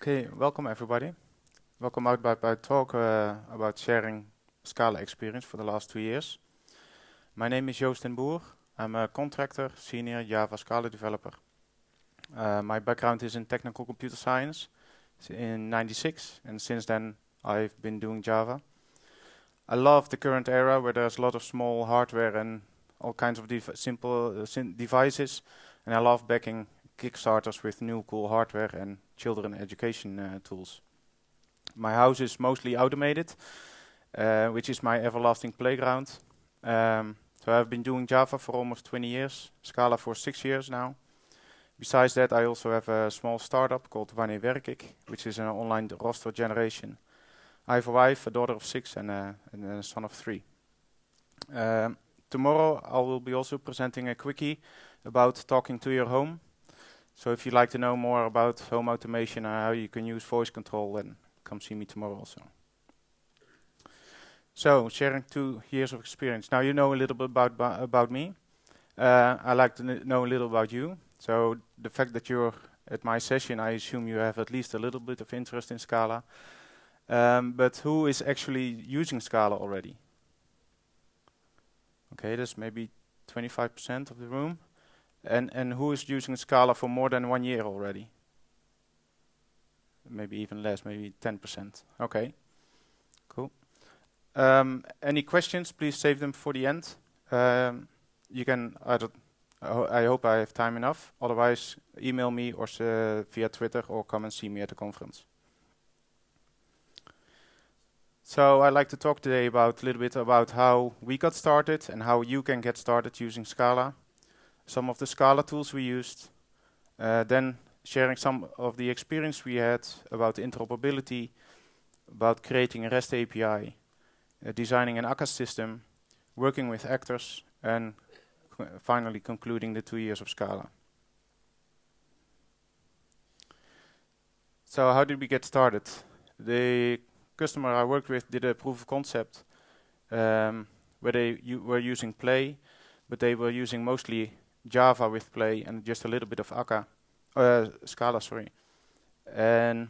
Okay, welcome everybody. Welcome out by talk about sharing Scala experience for the last 2 years. My name is Joost and Boer. I'm a contractor, senior Java Scala developer. My background is in technical computer science in '96, and since then I've been doing Java. I love the current era where there's a lot of small hardware and all kinds of simple devices, and I love backing Kickstarters with new cool hardware and children education tools. My house is mostly automated, which is my everlasting playground. So I've been doing Java for almost 20 years, Scala for 6 years now. Besides that, I also have a small startup called Wanneer Werk ik, which is an online roster generation. I have a wife, a daughter of 6, and a son of 3. Tomorrow I will be also presenting a quickie about talking to your home. So if you'd like to know more about home automation and how you can use voice control, then come see me tomorrow also. So sharing 2 years of experience. Now you know a little bit about me. I like to know a little about you. So the fact that you're at my session, I assume you have at least a little bit of interest in Scala. But who is actually using Scala already? Okay, that's maybe 25% of the room. And who is using Scala for more than 1 year already? Maybe even less, maybe 10%. Okay, cool. Any questions? Please save them for the end. You can either, I hope I have time enough. Otherwise, email me or via Twitter or come and see me at the conference. So I'd like to talk today a little bit about how we got started and how you can get started using Scala. Some of the Scala tools we used, then sharing some of the experience we had about interoperability, about creating a REST API, designing an Akka system, working with actors, and finally concluding the 2 years of Scala. So how did we get started? The customer I worked with did a proof of concept where they were using Play, but they were using mostly Java with Play and just a little bit of Akka, Scala, sorry. And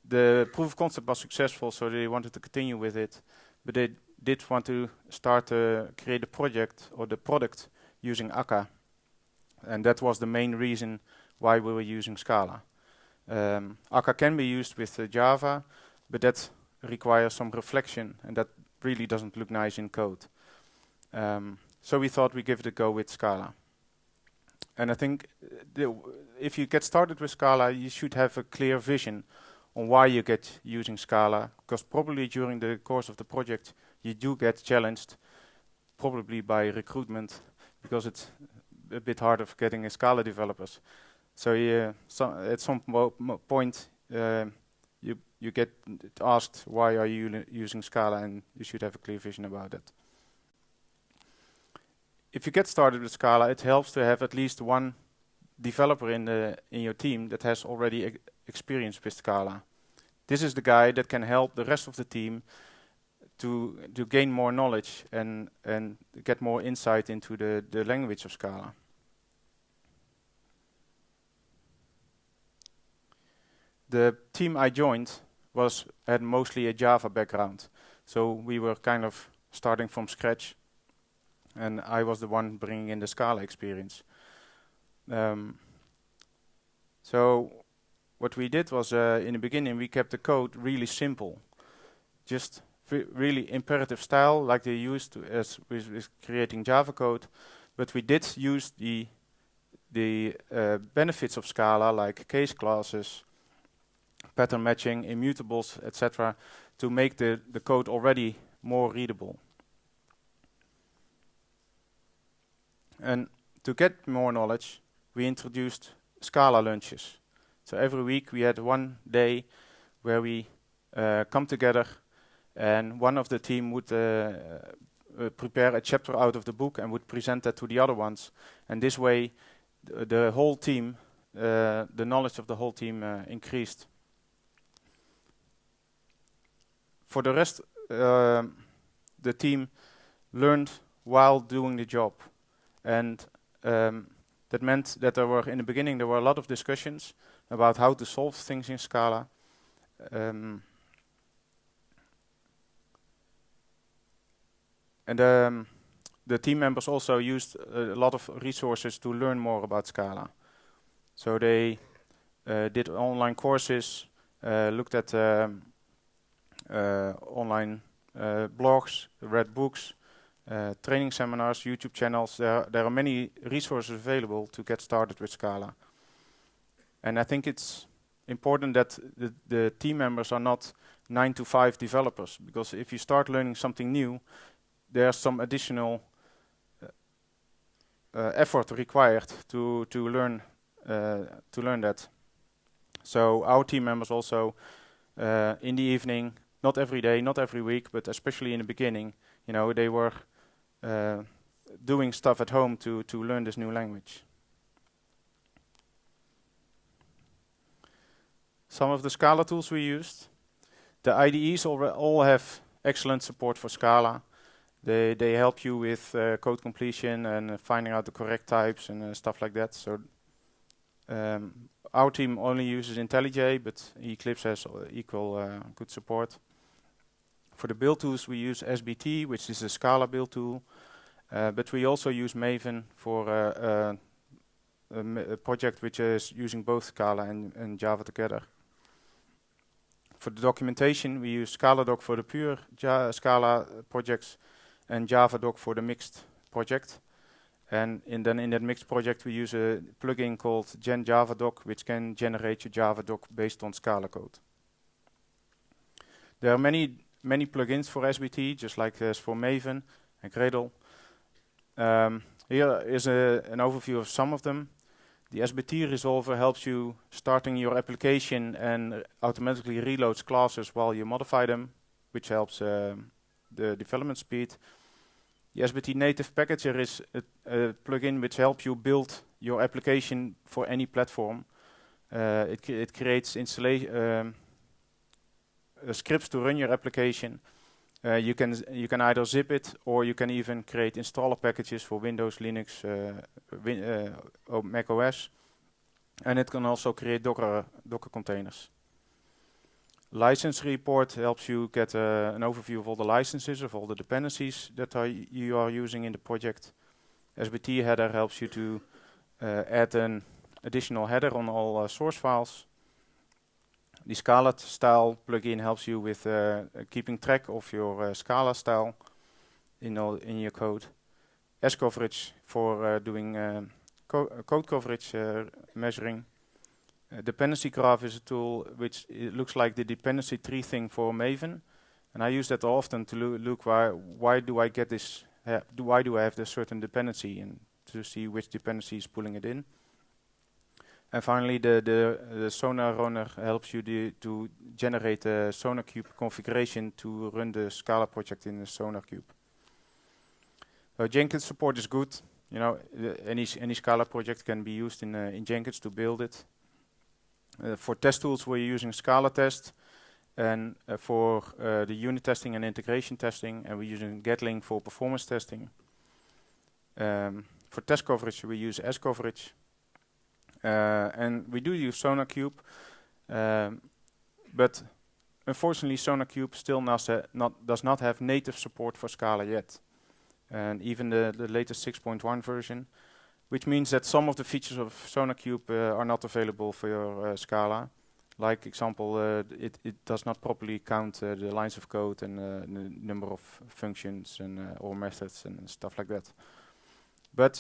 the proof of concept was successful, so they wanted to continue with it, but they did want to start to create a project or the product using Akka, and that was the main reason why we were using Scala. Akka can be used with Java, but that requires some reflection, and that really doesn't look nice in code. So we thought we'd give it a go with Scala. And I think if you get started with Scala, you should have a clear vision on why you get using Scala, because probably during the course of the project you do get challenged, probably by recruitment, because it's a bit hard of getting a Scala developers. So at some point you get asked, why are you using Scala, and you should have a clear vision about that. If you get started with Scala, it helps to have at least one developer in your team that has already experience with Scala. This is the guy that can help the rest of the team to gain more knowledge and get more insight into the language of Scala. The team I joined had mostly a Java background, so we were kind of starting from scratch, and I was the one bringing in the Scala experience. So what we did was, in the beginning, we kept the code really simple, just really imperative style, like they used as with creating Java code. But we did use the benefits of Scala, like case classes, pattern matching, immutables, etc., to make the code already more readable. And to get more knowledge, we introduced Scala lunches. So every week we had one day where we come together, and one of the team would prepare a chapter out of the book and would present that to the other ones. And this way, the whole team, the knowledge of the whole team increased. For the rest, the team learned while doing the job. And that meant that in the beginning there were a lot of discussions about how to solve things in Scala. the team members also used a lot of resources to learn more about Scala. So they did online courses, looked at online blogs, read books, training seminars, YouTube channels. There are many resources available to get started with Scala. And I think it's important that the team members are not 9-to-5 developers, because if you start learning something new, there's some additional effort required to learn that. So our team members also in the evening, not every day, not every week, but especially in the beginning, they were doing stuff at home to learn this new language. Some of the Scala tools we used. The IDEs all have excellent support for Scala. They help you with code completion and finding out the correct types and stuff like that. So our team only uses IntelliJ, but Eclipse has equal good support. For the build tools, we use SBT, which is a Scala build tool, but we also use Maven for a project which is using both Scala and Java together. For the documentation, we use ScalaDoc for the pure Scala projects and JavaDoc for the mixed project. And then in that mixed project, we use a plugin called GenJavaDoc, which can generate your JavaDoc based on Scala code. There are many plugins for SBT, just like there's for Maven and Gradle. Here is an overview of some of them. The SBT resolver helps you starting your application and automatically reloads classes while you modify them, which helps the development speed. The SBT native packager is a plugin which helps you build your application for any platform. It creates installation scripts to run your application. You can either zip it, or you can even create installer packages for Windows, Linux, Mac OS, and it can also create Docker containers. License report helps you get an overview of all the licenses, of all the dependencies that you are using in the project. SBT header helps you to add an additional header on all source files. The Scala style plugin helps you with keeping track of your Scala style in your code. S-coverage for doing code coverage measuring. Dependency graph is a tool which looks like the dependency tree thing for Maven, and I use that often to look why do I get this? Why do I have this certain dependency, and to see which dependency is pulling it in. And finally, the Sonar runner helps you to generate a SonarCube configuration to run the Scala project in the SonarCube. So Jenkins support is good. Any Scala project can be used in Jenkins to build it. For test tools, we're using Scala test, and for the unit testing and integration testing, and we're using Gatling for performance testing. For test coverage, we use S-coverage. And we do use SonarCube, but unfortunately SonarCube still does not have native support for Scala yet, and even the latest 6.1 version, which means that some of the features of SonarCube are not available for your Scala. Like example, it does not properly count the lines of code and the number of functions and or methods and stuff like that. But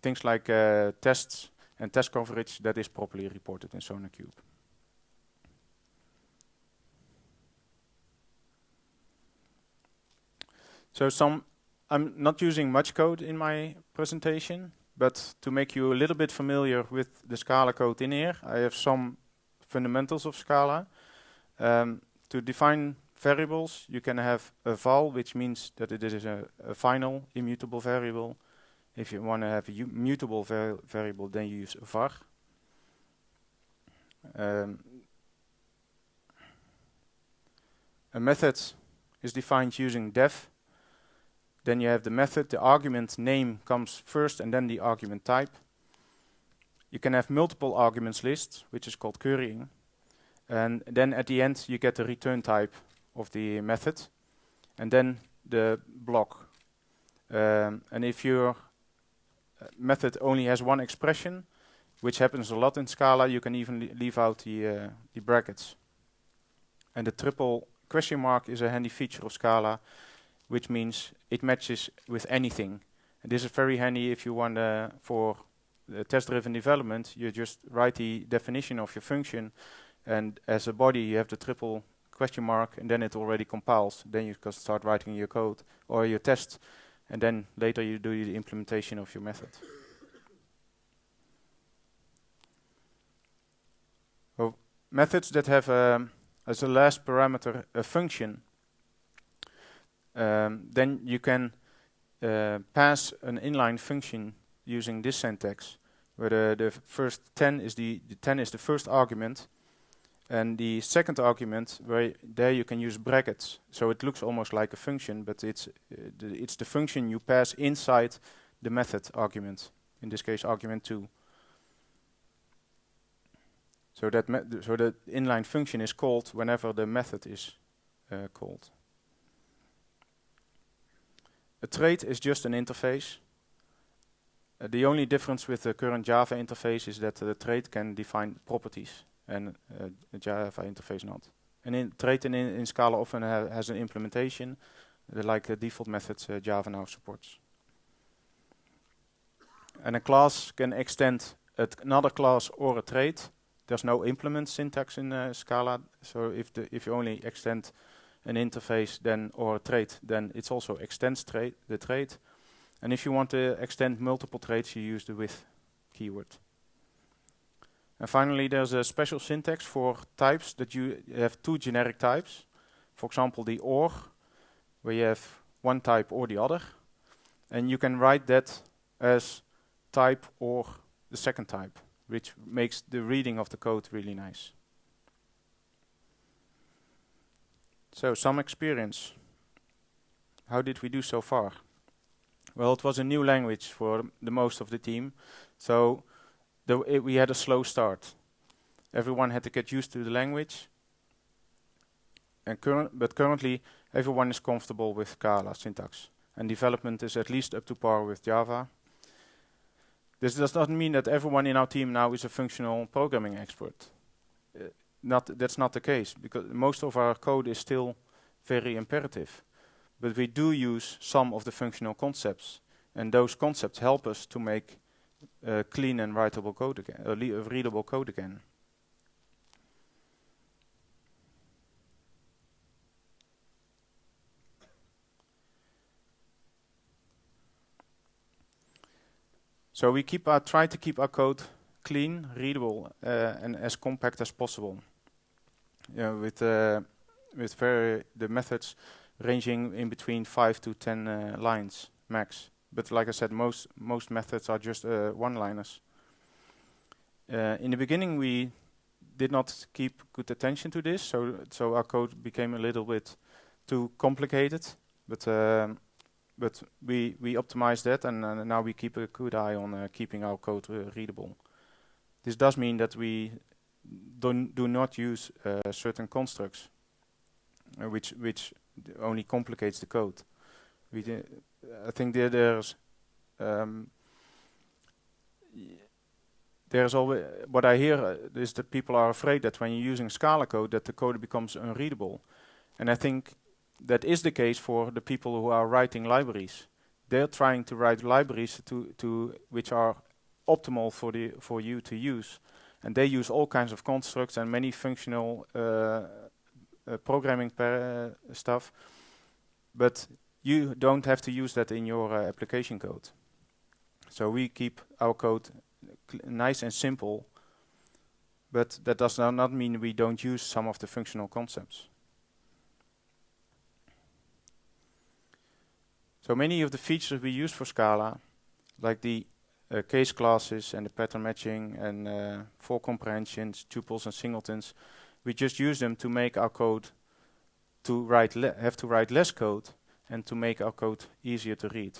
things like tests and test coverage, that is properly reported in SonarCube. So I'm not using much code in my presentation, but to make you a little bit familiar with the Scala code in here, I have some fundamentals of Scala. To define variables, you can have a val, which means that it is a final immutable variable. If you want to have a mutable variable, then you use var. A method is defined using def. Then you have the method, the argument name comes first and then the argument type. You can have multiple arguments lists, which is called currying. And then at the end, you get the return type of the method, and then the block. And if your method only has one expression, which happens a lot in Scala, you can even leave out the brackets. And the triple question mark is a handy feature of Scala, which means it matches with anything. And this is very handy if you want for test-driven development. You just write the definition of your function, and as a body you have the triple question mark, and then it already compiles. Then you can start writing your code or your test, and then later you do the implementation of your method. So methods that have as a last parameter a function, then you can pass an inline function using this syntax, where the first 10 is the 10 is the first argument, and the second argument, where there you can use brackets, so it looks almost like a function, but it's the function you pass inside the method argument. In this case, argument 2. So that so the inline function is called whenever the method is called. A trait is just an interface. The only difference with the current Java interface is that the trait can define properties, and the Java interface not. And trait in Scala often has an implementation, like the default methods Java now supports. And a class can extend another class or a trait. There's no implement syntax in Scala, so if you only extend an interface then or a trait, then it also extends the trait. And if you want to extend multiple traits, you use the with keyword. And finally, there's a special syntax for types that you have two generic types. For example, the or, where you have one type or the other, and you can write that as type or the second type, which makes the reading of the code really nice. So, some experience. How did we do so far? Well, it was a new language for the most of the team, so we had a slow start. Everyone had to get used to the language, and but currently everyone is comfortable with Scala syntax, and development is at least up to par with Java. This does not mean that everyone in our team now is a functional programming expert. That's not the case, because most of our code is still very imperative. But we do use some of the functional concepts, and those concepts help us to make clean and writable code again, readable code again. So we try to keep our code clean, readable, and as compact as possible. With the methods ranging in between 5 to 10 lines max. But like I said, most methods are just one-liners. In the beginning, we did not keep good attention to this, so our code became a little bit too complicated. But we optimized that, and now we keep a good eye on keeping our code readable. This does mean that we do not use certain constructs, which only complicates the code. I think there's always what I hear is that people are afraid that when you're using Scala code, that the code becomes unreadable, and I think that is the case for the people who are writing libraries. They're trying to write libraries to which are optimal for you to use, and they use all kinds of constructs and many functional programming stuff, but you don't have to use that in your application code. So we keep our code nice and simple, but that does not mean we don't use some of the functional concepts. So many of the features we use for Scala, like the case classes and the pattern matching and for comprehensions, tuples and singletons, we just use them to make our code have to write less code and to make our code easier to read.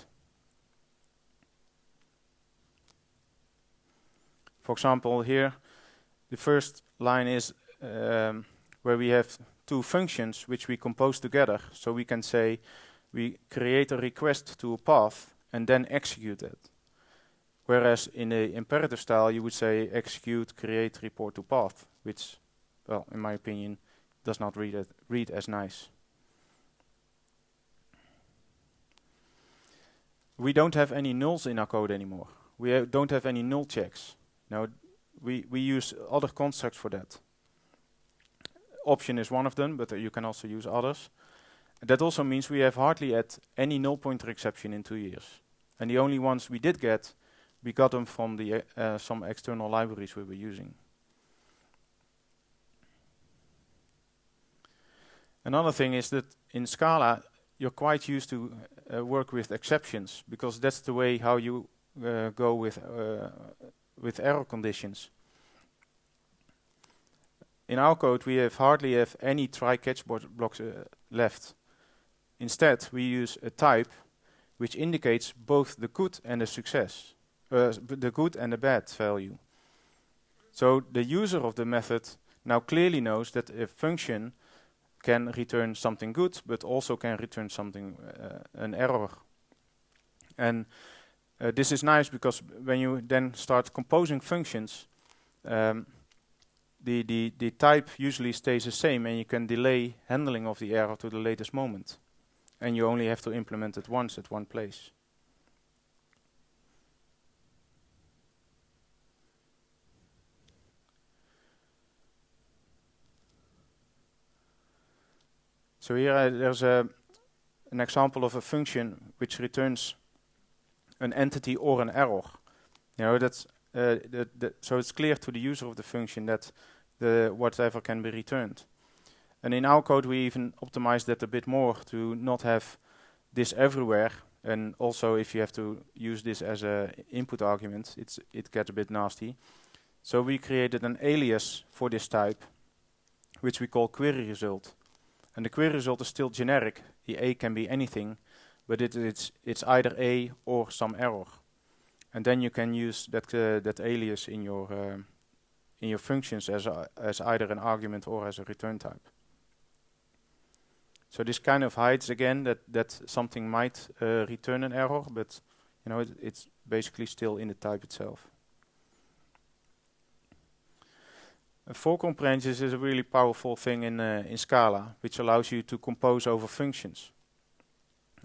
For example, here the first line is where we have two functions which we compose together. So we can say we create a request to a path and then execute it. Whereas in a imperative style, you would say execute, create, report to path, which, well, in my opinion, does not read as nice. We don't have any nulls in our code anymore. We don't have any null checks. Now, we use other constructs for that. Option is one of them, but you can also use others. That also means we have hardly had any null pointer exception in 2 years. And the only ones we did get, we got them from the some external libraries we were using. Another thing is that in Scala, you're quite used to work with exceptions, because that's the way how you go with error conditions. In our code, we hardly have any try-catch blocks left. Instead, we use a type which indicates both the good and the success, the good and the bad value. So the user of the method now clearly knows that a function can return something good, but also can return something, an error. And this is nice because when you then start composing functions, the type usually stays the same, and you can delay handling of the error to the latest moment. And you only have to implement it once at one place. So here there's an example of a function which returns an entity or an error. You know, that's so it's clear to the user of the function that the whatever can be returned. And in our code we even optimize that a bit more to not have this everywhere. And also if you have to use this as an input argument, it gets a bit nasty. So we created an alias for this type, which we call query result. And the query result is still generic. The A can be anything, but it's either A or some error. And then you can use that alias in your functions as either an argument or as a return type. So this kind of hides again that something might return an error, but you know it's basically still in the type itself. For comprehensions is a really powerful thing in Scala, which allows you to compose over functions.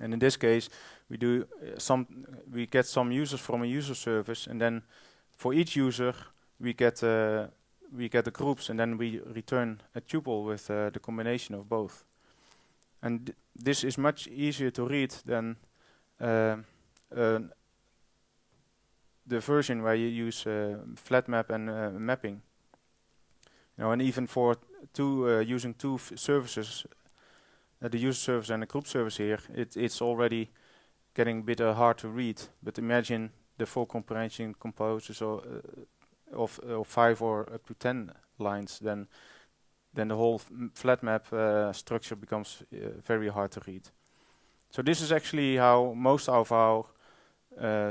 And in this case, we get some users from a user service, and then for each user we get the groups, and then we return a tuple with the combination of both. And this is much easier to read than the version where you use flat map and mapping. You know, and even for using two services, the user service and the group service here, it's already getting a bit hard to read. But imagine the full comprehension composes of 5 or up to 10 lines, then the whole flat map structure becomes very hard to read. So this is actually how most of our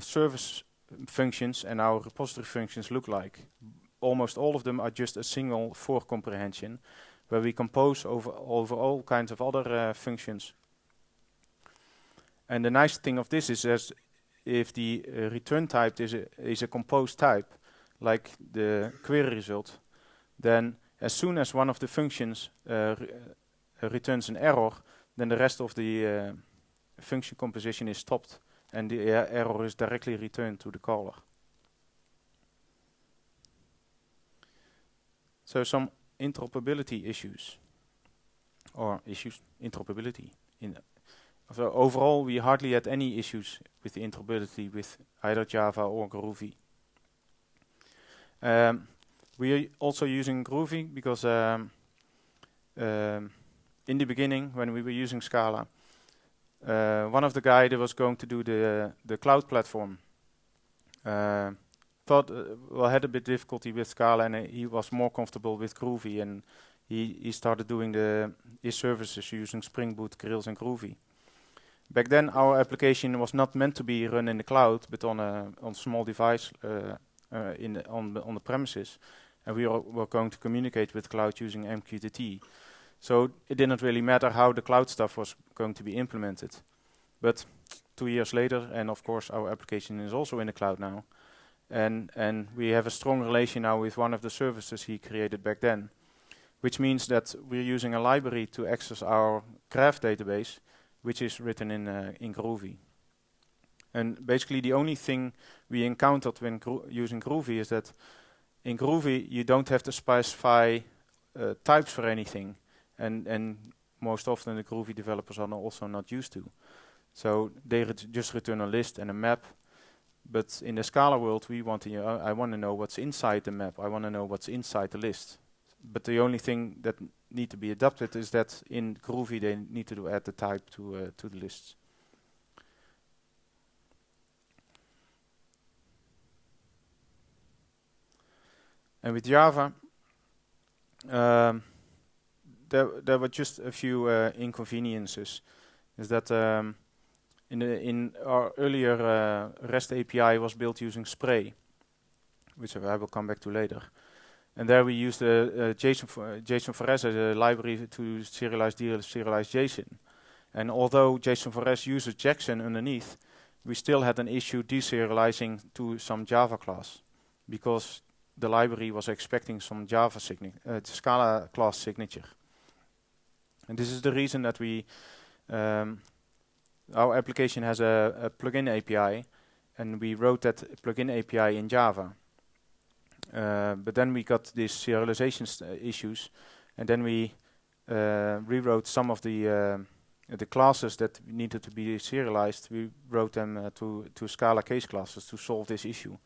service functions and our repository functions look like. Almost all of them are just a single for comprehension, where we compose over all kinds of other functions. And the nice thing of this is as if the return type is a composed type, like the query result, then as soon as one of the functions returns an error, then the rest of the function composition is stopped, and the error is directly returned to the caller. So some interoperability issues, interoperability. So overall, we hardly had any issues with the interoperability with either Java or Groovy. We are also using Groovy because in the beginning, when we were using Scala, one of the guys that was going to do the cloud platform had a bit difficulty with Scala, and he was more comfortable with Groovy, and he started doing his services using Spring Boot, Grills, and Groovy. Back then, our application was not meant to be run in the cloud, but on a small device on the premises. and we were going to communicate with cloud using MQTT. So it didn't really matter how the cloud stuff was going to be implemented. But 2 years later, and of course our application is also in the cloud now, and we have a strong relation now with one of the services he created back then, which means that we're using a library to access our graph database, which is written in Groovy. And basically the only thing we encountered when using Groovy is that in Groovy you don't have to specify types for anything, and most often the Groovy developers are also not used to. So they just return a list and a map. But in the Scala world, I want to know what's inside the map. I want to know what's inside the list. But the only thing that need to be adapted is that in Groovy they need to add the type to the lists. And with Java, there were just a few inconveniences. Is that in our earlier REST API was built using Spray, which I will come back to later. And there we used JSON4S as a library to serialize, deserialize JSON. And although JSON4S uses Jackson underneath, we still had an issue deserializing to some Java class, because the library was expecting some Java Scala class signature. And this is the reason that our application has a plugin API, and we wrote that plugin API in Java. But then we got these serialization issues, and then we rewrote some of the classes that needed to be serialized. We wrote them to Scala case classes to solve this issue,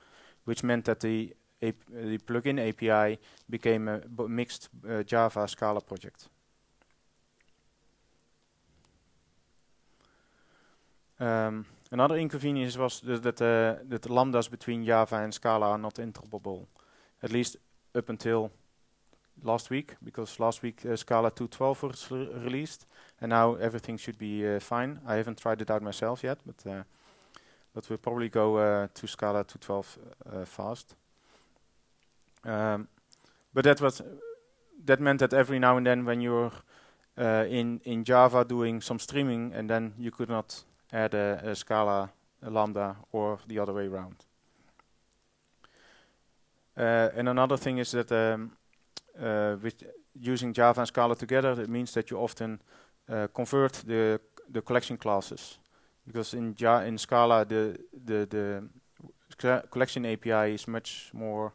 which meant that the plugin API became a mixed Java Scala project. Another inconvenience was that the lambdas between Java and Scala are not interoperable, at least up until last week, because last week Scala 2.12 was released, and now everything should be fine. I haven't tried it out myself yet, but we'll probably go to Scala 2.12 fast. But that meant that every now and then when you're in Java doing some streaming, and then you could not add a Scala lambda or the other way around. And another thing is that with using Java and Scala together, it means that you often convert the collection classes, because in Scala the collection API is much more.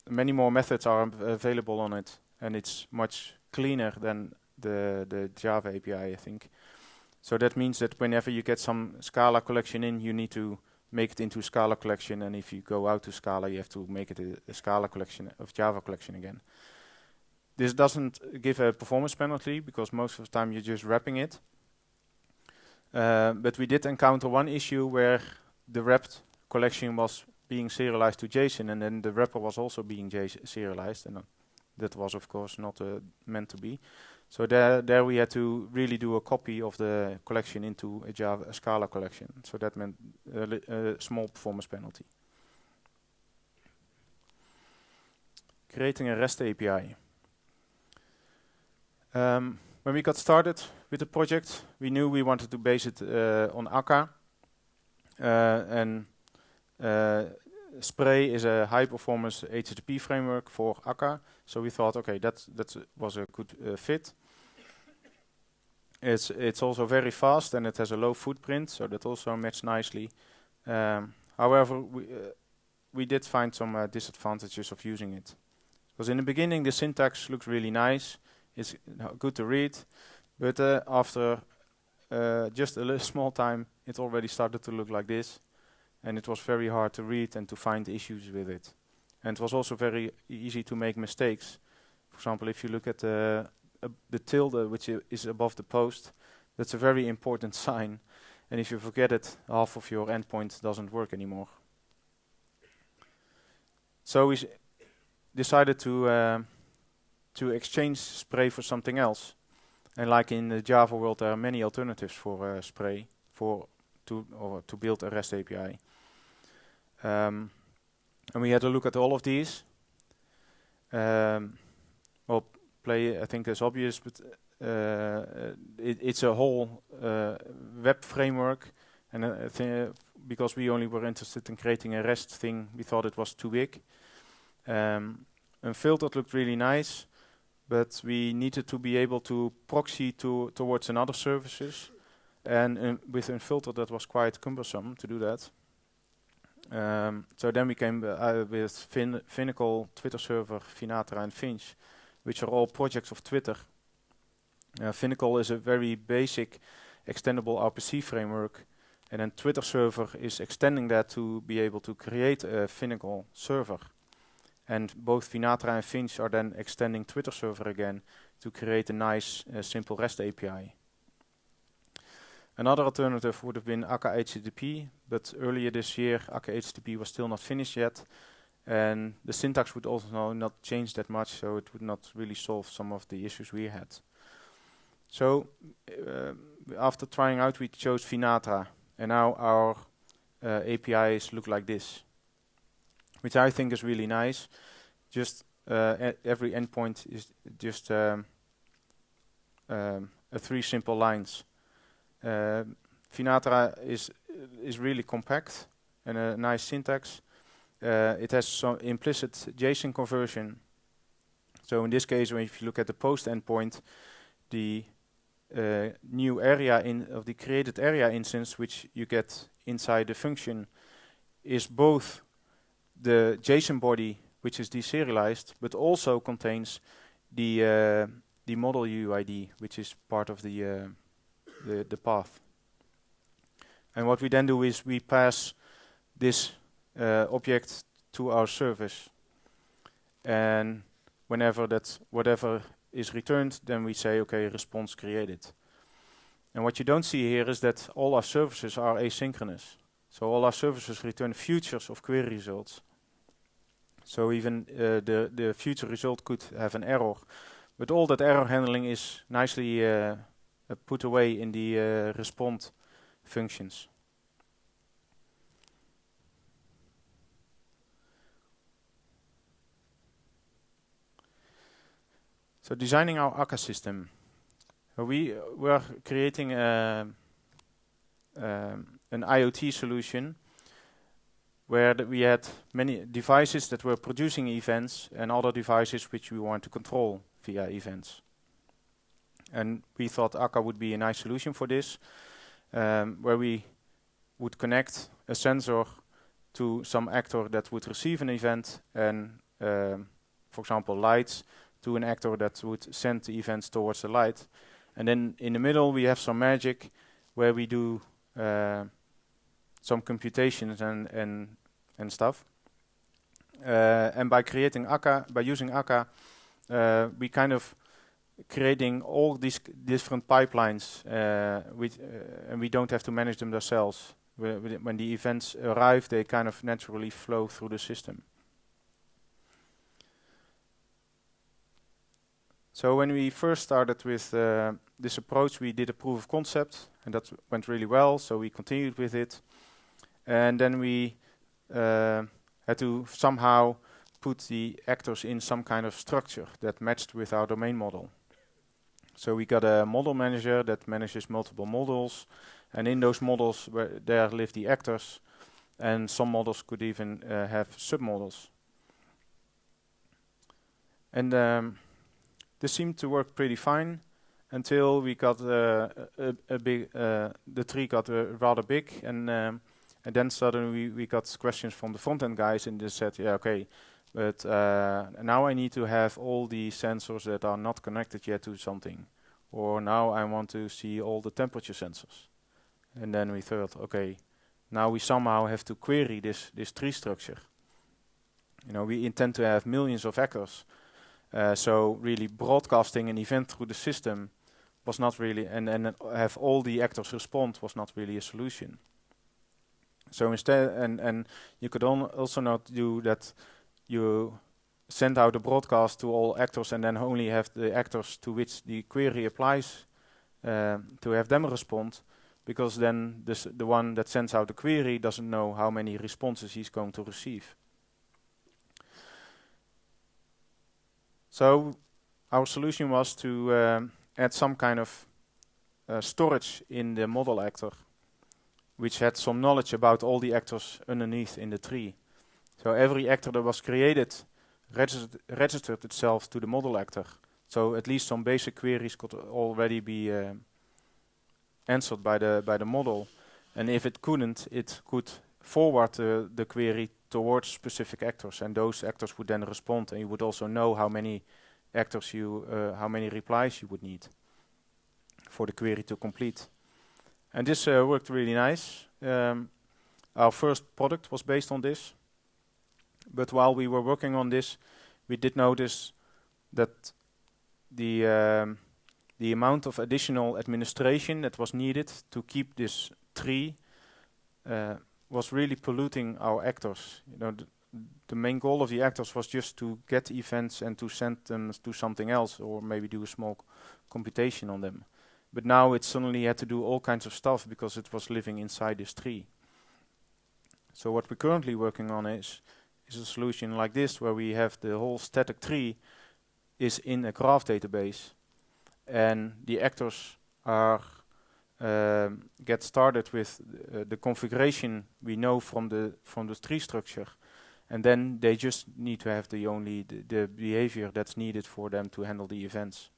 Many more methods are available on it, and it's much cleaner than the Java API, I think. So that means that whenever you get some Scala collection in, you need to make it into Scala collection, and if you go out to Scala, you have to make it a Scala collection of Java collection again. This doesn't give a performance penalty, because most of the time you're just wrapping it. But we did encounter one issue where the wrapped collection was being serialized to JSON, and then the wrapper was also being serialized, and that was of course not meant to be. So there we had to really do a copy of the collection into a Scala collection. So that meant a small performance penalty. Creating a REST API. When we got started with the project, we knew we wanted to base it on Akka, and Spray is a high-performance HTTP framework for Akka, so we thought, okay, that was a good fit. It's also very fast, and it has a low footprint, so that also matched nicely. However, we did find some disadvantages of using it. Because in the beginning, the syntax looks really nice, it's good to read, but after just a small time, it already started to look like this. And it was very hard to read and to find issues with it. And it was also very easy to make mistakes. For example, if you look at the tilde, which is above the post, that's a very important sign. And if you forget it, half of your endpoint doesn't work anymore. So we decided to exchange Spray for something else. And like in the Java world, there are many alternatives for Spray to build a REST API. And And we had a look at all of these. Well, play I think is obvious, but it's a whole web framework, and because we only were interested in creating a REST thing, we thought it was too big. Unfiltered looked really nice, but we needed to be able to proxy towards another services, and with Unfiltered that was quite cumbersome to do that. So then we came with Finacle, Twitter Server, Finatra, and Finch, which are all projects of Twitter. Finacle is a very basic extendable RPC framework, and then Twitter Server is extending that to be able to create a Finacle server. And both Finatra and Finch are then extending Twitter Server again to create a nice simple REST API. Another alternative would have been Akka HTTP, but earlier this year Akka HTTP was still not finished yet, and the syntax would also not change that much, so it would not really solve some of the issues we had. So after trying out, we chose Finatra, and now our APIs look like this, which I think is really nice. Just every endpoint is just 3 simple lines. Finatra is really compact and a nice syntax. It has some implicit JSON conversion. So in this case, if you look at the post endpoint, the new area of the created area instance, which you get inside the function, is both the JSON body, which is deserialized, but also contains the model UID, which is part of the path. And what we then do is we pass this object to our service, and whatever is returned, then we say, okay, response created. And what you don't see here is that all our services are asynchronous. So all our services return futures of query results. So even the future result could have an error, but all that error handling is nicely put away in the respond functions. So designing our Akka system, we were creating an IoT solution where we had many devices that were producing events and other devices which we want to control via events. And we thought Akka would be a nice solution for this, where we would connect a sensor to some actor that would receive an event, and for example lights, to an actor that would send the events towards the light. And then in the middle we have some magic where we do some computations and stuff. And by creating Akka, by using Akka, we kind of creating all these different pipelines, and we don't have to manage them ourselves. When the events arrive, they kind of naturally flow through the system. So when we first started with this approach, we did a proof of concept, and that went really well, so we continued with it. And then we had to somehow put the actors in some kind of structure that matched with our domain model. So we got a model manager that manages multiple models, and in those models there live the actors, and some models could even have submodels. And this seemed to work pretty fine until we got the tree got rather big, and then suddenly we got questions from the front-end guys, and they said, yeah, okay, but now I need to have all the sensors that are not connected yet to something, or now I want to see all the temperature sensors. And then we thought, okay, now we somehow have to query this tree structure. You know, we intend to have millions of actors. So really broadcasting an event through the system was not really, and have all the actors respond was not really a solution. So instead, and you could also not do that, you send out a broadcast to all actors and then only have the actors to which the query applies to have them respond, because then the one that sends out the query doesn't know how many responses he's going to receive. So our solution was to add some kind of storage in the model actor, which had some knowledge about all the actors underneath in the tree. So every actor that was created registered itself to the model actor. So at least some basic queries could already be answered by the model. And if it couldn't, it could forward the query towards specific actors, and those actors would then respond, and you would also know how many actors how many replies you would need for the query to complete. And this worked really nice. Our first product was based on this. But while we were working on this, we did notice that the amount of additional administration that was needed to keep this tree was really polluting our actors. You know, the main goal of the actors was just to get events and to send them to something else, or maybe do a small computation on them. But now it suddenly had to do all kinds of stuff because it was living inside this tree. So what we're currently working on is a solution like this, where we have the whole static tree is in a graph database, and the actors are get started with the configuration we know from the tree structure, and then they just need to have the behavior that's needed for them to handle the events.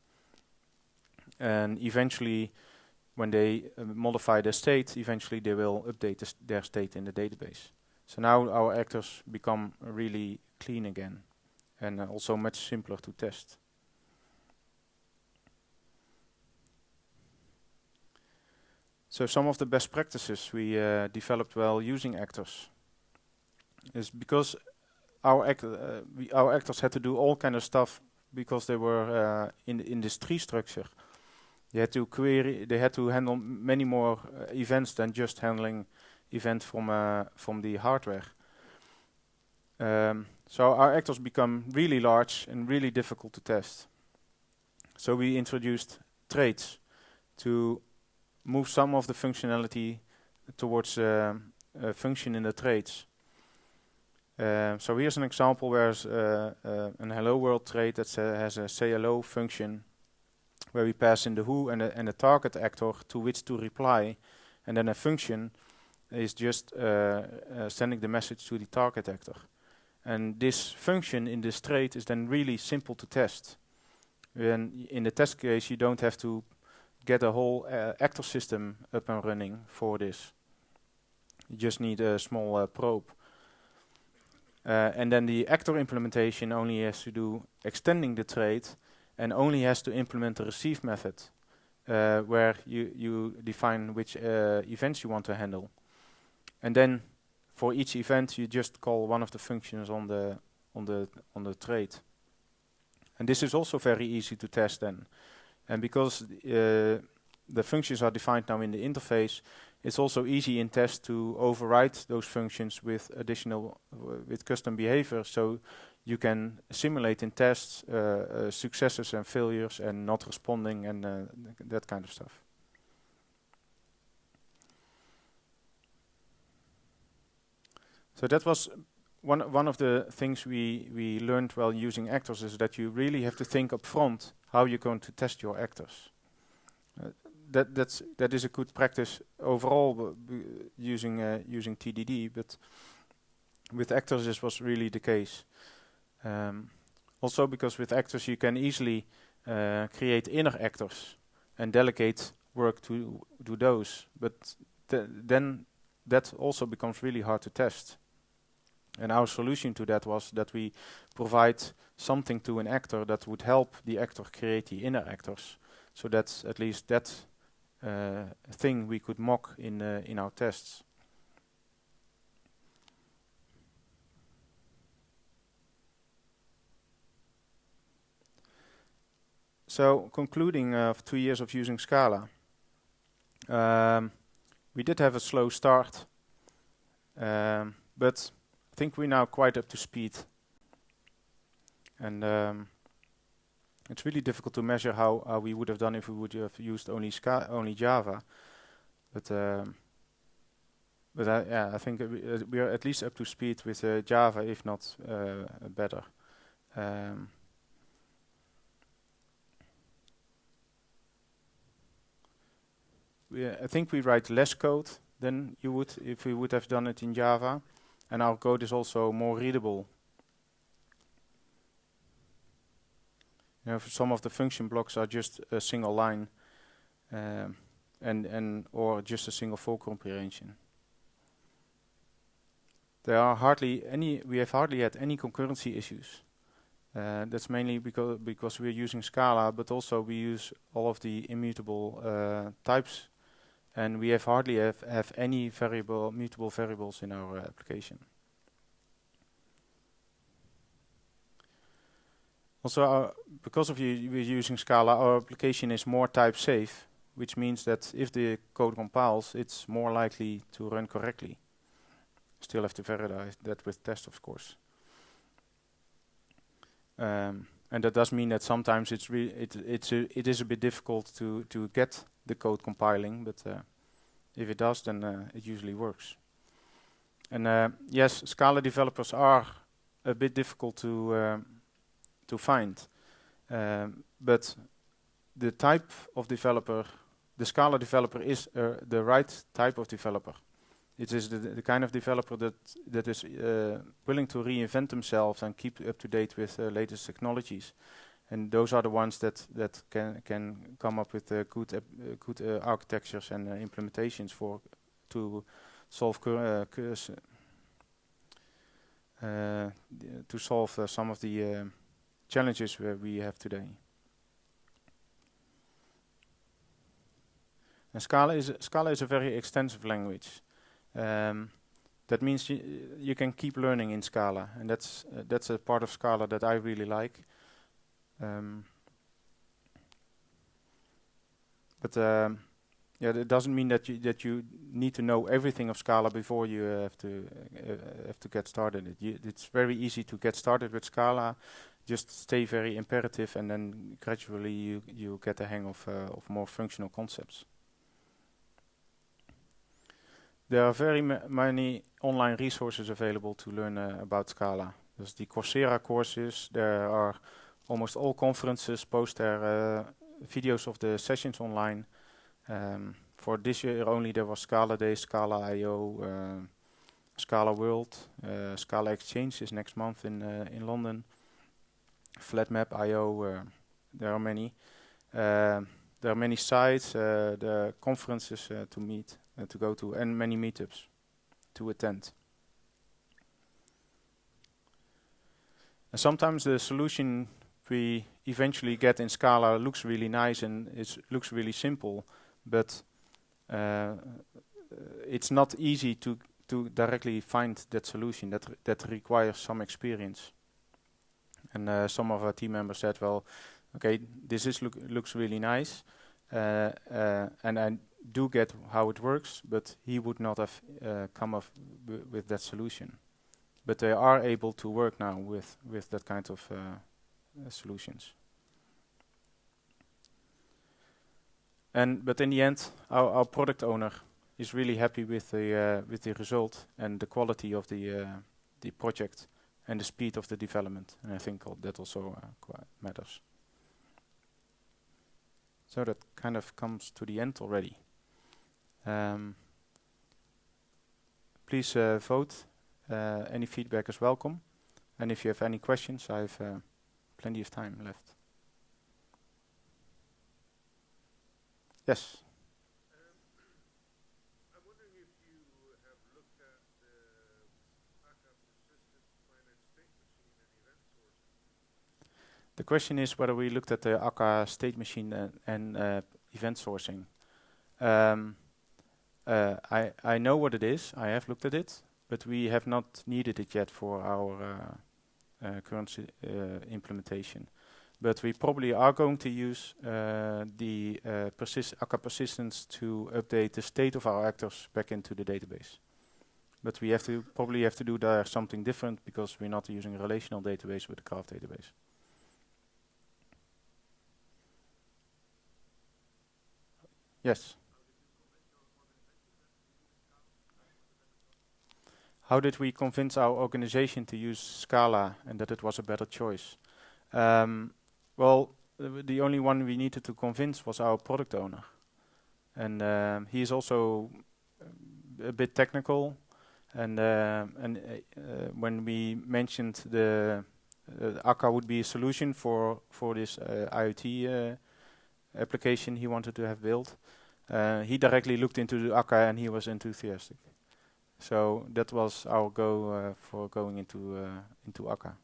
And eventually, when they modify their state, eventually they will update their state in the database. So now our actors become really clean again, and also much simpler to test. So some of the best practices we developed while using actors is because our actors had to do all kind of stuff because they were in this tree structure. They had to query. They had to handle many more events than just handling events from the hardware. So our actors become really large and really difficult to test. So we introduced traits to move some of the functionality towards a function in the traits. So here's an example where an hello world trait that has a say hello function, where we pass in the who and the target actor to which to reply, and then a function is just sending the message to the target actor. And this function in this trait is then really simple to test. And in the test case, you don't have to get a whole actor system up and running for this. You just need a small probe. And then the actor implementation only has to do extending the trait and only has to implement the receive method, where you define which events you want to handle. And then for each event, you just call one of the functions on the trait. And this is also very easy to test then. And because the functions are defined now in the interface, it's also easy in test to override those functions with with custom behavior. So you can simulate in tests successes and failures and not responding and that kind of stuff. So that was one of the things we learned while using actors, is that you really have to think up front how you're going to test your actors. That is a good practice overall using TDD, but with actors this was really the case. Also because with actors you can easily create inner actors and delegate work to those, but then that also becomes really hard to test. And our solution to that was that we provide something to an actor that would help the actor create the inner actors. So that's at least that thing we could mock in our tests. So concluding 2 years of using Scala, we did have a slow start, but I think we're now quite up to speed. And it's really difficult to measure how we would have done if we would have used only Java. But I think we are at least up to speed with Java, if not better. I think we write less code than you would if we would have done it in Java, and our code is also more readable. Some of the function blocks are just a single line, and or just a single for comprehension. We have hardly had any concurrency issues. That's mainly because we're using Scala, but also we use all of the immutable types, and we hardly have any mutable variables in our application. Also, because we're using Scala, our application is more type safe, which means that if the code compiles, it's more likely to run correctly. Still have to verify that with tests, of course. And that does mean that sometimes it is a bit difficult to get the code compiling, but if it does, then it usually works. And yes, Scala developers are a bit difficult to find, but the type of developer, the Scala developer, is the right type of developer. It is the kind of developer that is willing to reinvent themselves and keep up to date with latest technologies, and those are the ones that can come up with good architectures and implementations to solve some of the challenges we have today. And Scala is a very extensive language. That means you can keep learning in Scala, and that's a part of Scala that I really like. But yeah, it doesn't mean that you need to know everything of Scala before you have to get started. It's very easy to get started with Scala. Just stay very imperative, and then gradually you get the hang of more functional concepts. There are very many online resources available to learn about Scala. There's the Coursera courses. There are almost all conferences post their videos of the sessions online. For this year only, there was Scala Day, Scala I/O, Scala World, Scala Exchange is next month in London. Flatmap I/O. There are many. There are many sites, the conferences to meet, to go to, and many meetups to attend. And sometimes the solution we eventually get in Scala looks really nice and looks really simple, but it's not easy to directly find that solution. That requires some experience. And some of our team members said, well, okay, this looks really nice, and I do get how it works, but he would not have come up with that solution. But they are able to work now with that kind of solutions. But in the end, our product owner is really happy with the result and the quality of the project and the speed of the development, and I think that also quite matters. So that kind of comes to the end already. Please vote. Any feedback is welcome. And if you have any questions, I have plenty of time left. Yes? I'm wondering if you have looked at the Akka persistent finite state machine and event sourcing. The question is whether we looked at the Akka state machine and event sourcing. I know what it is. I have looked at it, but we have not needed it yet for our current implementation. But we probably are going to use the Akka persistence to update the state of our actors back into the database. But we probably have to do there something different because we're not using a relational database with a graph database. Yes. How did we convince our organization to use Scala and that it was a better choice? Well, the only one we needed to convince was our product owner. and he is also a bit technical. And when we mentioned the Akka would be a solution for this IoT application he wanted to have built, he directly looked into the Akka and he was enthusiastic. So that was our go for going into Akka.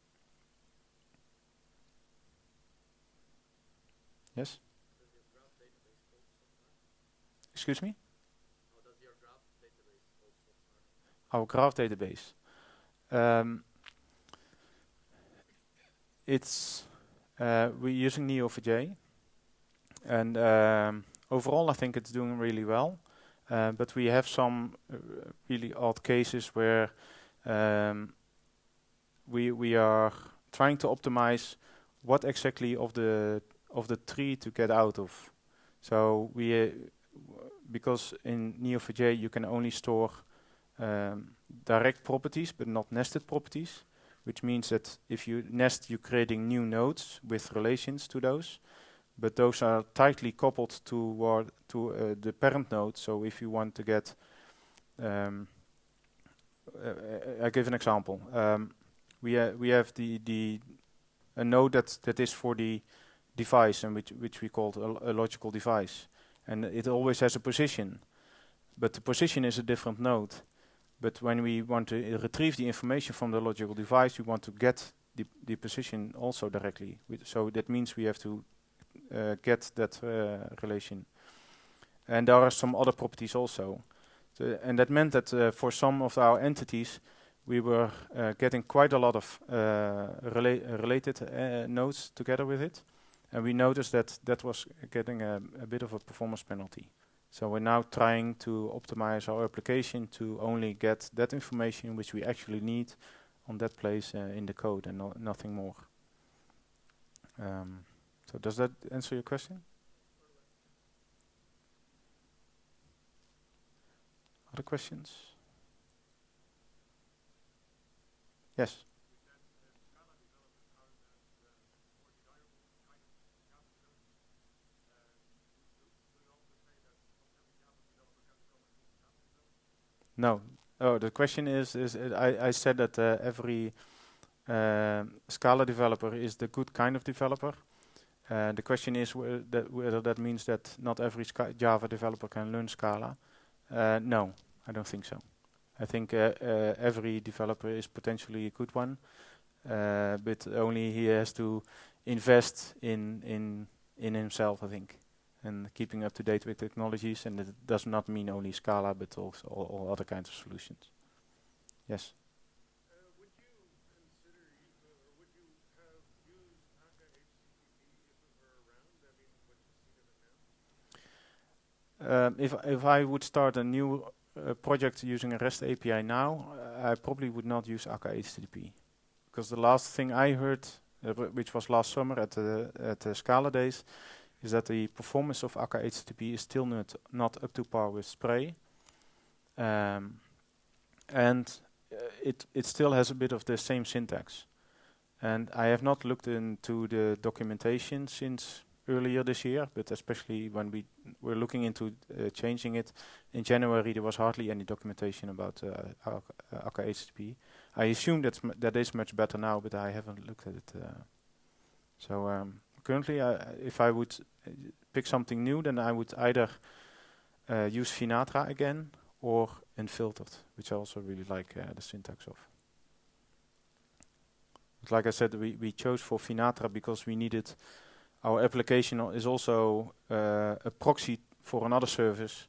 Yes. Excuse me. Our graph database. It's we're using Neo4j, and overall I think it's doing really well. But we have some really odd cases where we are trying to optimize what exactly of the tree to get out of. So we because in Neo4j you can only store direct properties but not nested properties, which means that if you nest, you're creating new nodes with relations to those, but those are tightly coupled to the parent node. So if you want to get, I give an example. We have a node that is for the device, and which we call a logical device, and it always has a position, but the position is a different node. But when we want to retrieve the information from the logical device, we want to get the position also directly. So that means we have to get that relation. And there are some other properties also. And that meant that for some of our entities, we were getting quite a lot of related nodes together with it. And we noticed that was getting a bit of a performance penalty. So we're now trying to optimize our application to only get that information which we actually need on that place in the code, and nothing more. So does that answer your question? Other questions? Yes. No. Oh, the question is I said that every Scala developer is the good kind of developer. The question is whether that means that not every Java developer can learn Scala. No, I don't think so. I think every developer is potentially a good one, but only he has to invest in himself, I think, and keeping up to date with technologies. And it does not mean only Scala, but also all other kinds of solutions. Yes. Would you consider, or would you have used Akka HTTP if it were around? I mean, what you've seen of it now? If I would start a new project using a REST API now, I probably would not use Akka HTTP, because the last thing I heard, which was last summer at the Scala days, is that the performance of Akka HTTP is still not up to par with Spray, and it still has a bit of the same syntax. And I have not looked into the documentation since earlier this year, but especially when we were looking into changing it in January, there was hardly any documentation about Akka HTTP. I assume that is much better now, but I haven't looked at it. So currently, if I would pick something new, then I would either use Finatra again or Unfiltered, which I also really like the syntax of. But like I said, we chose for Finatra because we needed. Our application is also a proxy for another service,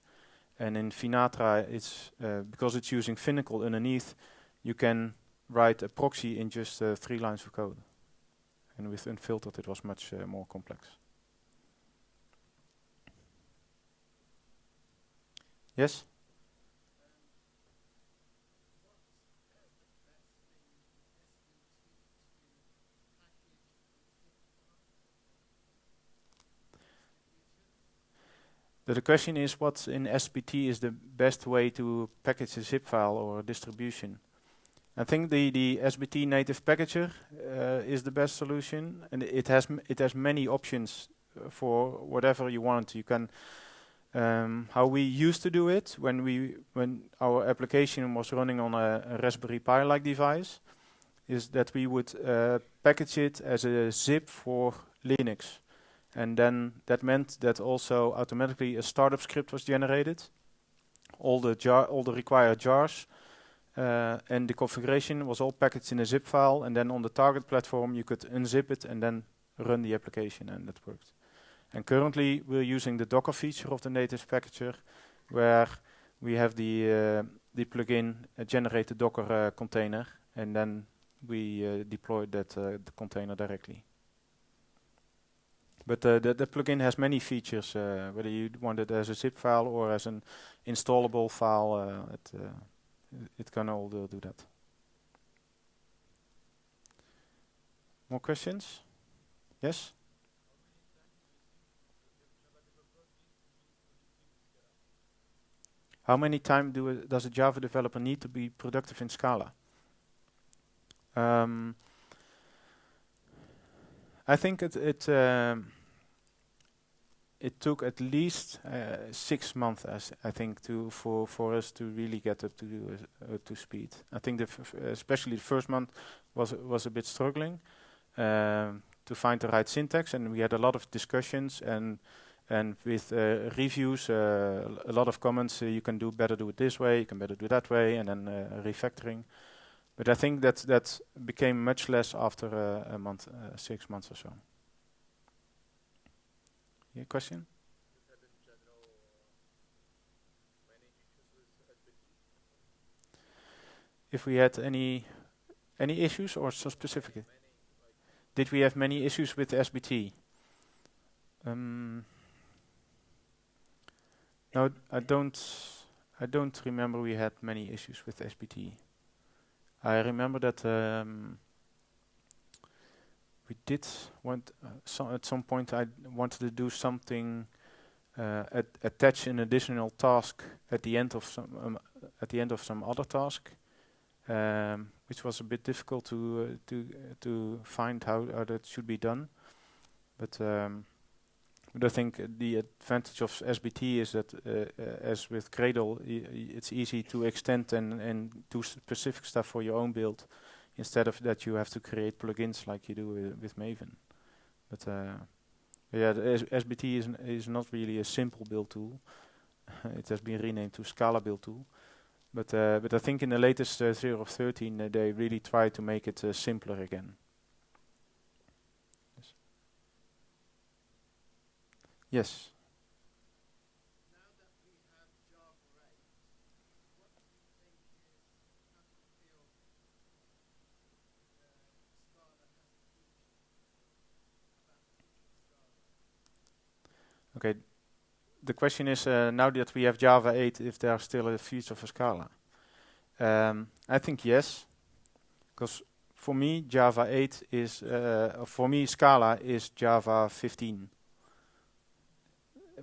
and in Finatra, it's because it's using Finacle underneath, you can write a proxy in just 3 lines of code. And with Unfiltered, it was much more complex. Yes? The question is, what in SBT is the best way to package a zip file or a distribution? I think the SBT native packager is the best solution, and it has many options for whatever you want. You can How we used to do it when our application was running on a Raspberry Pi-like device is that we would package it as a zip for Linux. And then that meant that also automatically a startup script was generated. All the required jars and the configuration was all packaged in a zip file. And then on the target platform, you could unzip it and then run the application, and that worked. And currently, we're using the Docker feature of the native packager, where we have the plugin generate the Docker container, and then we deploy that the container directly. But the plugin has many features, whether you want it as a zip file or as an installable file, it can all do that. More questions? Yes? How many time does a Java developer need to be productive in Scala? I think it took at least 6 months, I think, for us to really get up to speed. I think especially the first month was a bit struggling to find the right syntax, and we had a lot of discussions and with reviews, a lot of comments. You can do it this way, you can better do it that way, and then refactoring. But I think that became much less after a month, 6 months or so. Yeah, question? If we had any issues or so specific? Did we have many issues with SBT? No, I don't remember we had many issues with SBT. I remember that we did want at some point I wanted to do something, attach an additional task at the end of some other task, which was a bit difficult to find how that should be done. But I think the advantage of SBT is that, as with Gradle, it's easy to extend and do specific stuff for your own build, instead of that you have to create plugins like you do with Maven. But yeah, the SBT is not really a simple build tool. It has been renamed to Scala build tool. But I think in the latest 0.13 they really try to make it simpler again. Yes. Now that we have Java 8, what do you think is, how do you feel Scala has the future, about the future of Scala? Okay. The question is, now that we have Java 8, if there's still a future for Scala. I think yes, because for me Java 8 is, for me Scala is Java 15.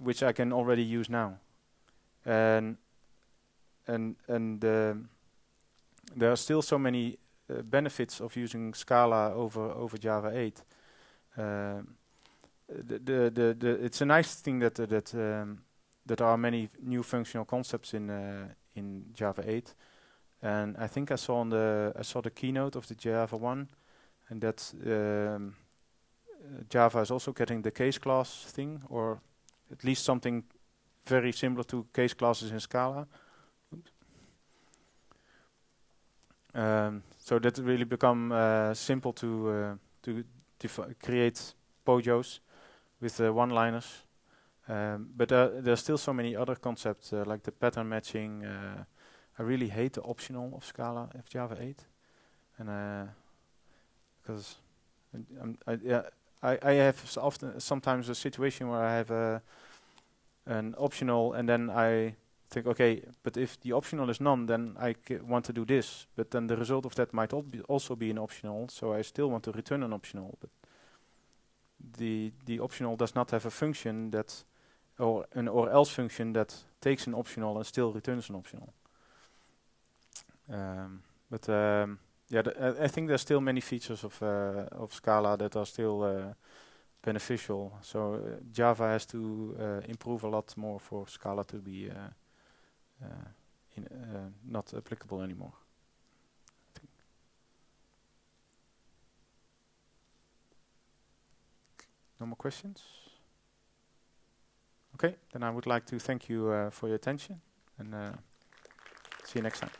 Which I can already use now, and there are still so many benefits of using Scala over Java 8. It's a nice thing that there are many new functional concepts in Java 8, and I think I saw the keynote of the Java 1, and that Java is also getting the case class thing, or at least something very similar to case classes in Scala. So that really become simple to create pojos with one-liners. But there's still so many other concepts like the pattern matching. I really hate the optional of Scala of Java 8, and because I have sometimes a situation where I have an optional, and then I think, okay, but if the optional is none, then I want to do this. But then the result of that might also be an optional, so I still want to return an optional. But the optional does not have a function that, or an or else function that takes an optional and still returns an optional. Yeah, I think there's still many features of Scala that are still beneficial. So Java has to improve a lot more for Scala to be not applicable anymore. No more questions? Okay, then I would like to thank you for your attention, and see you next time.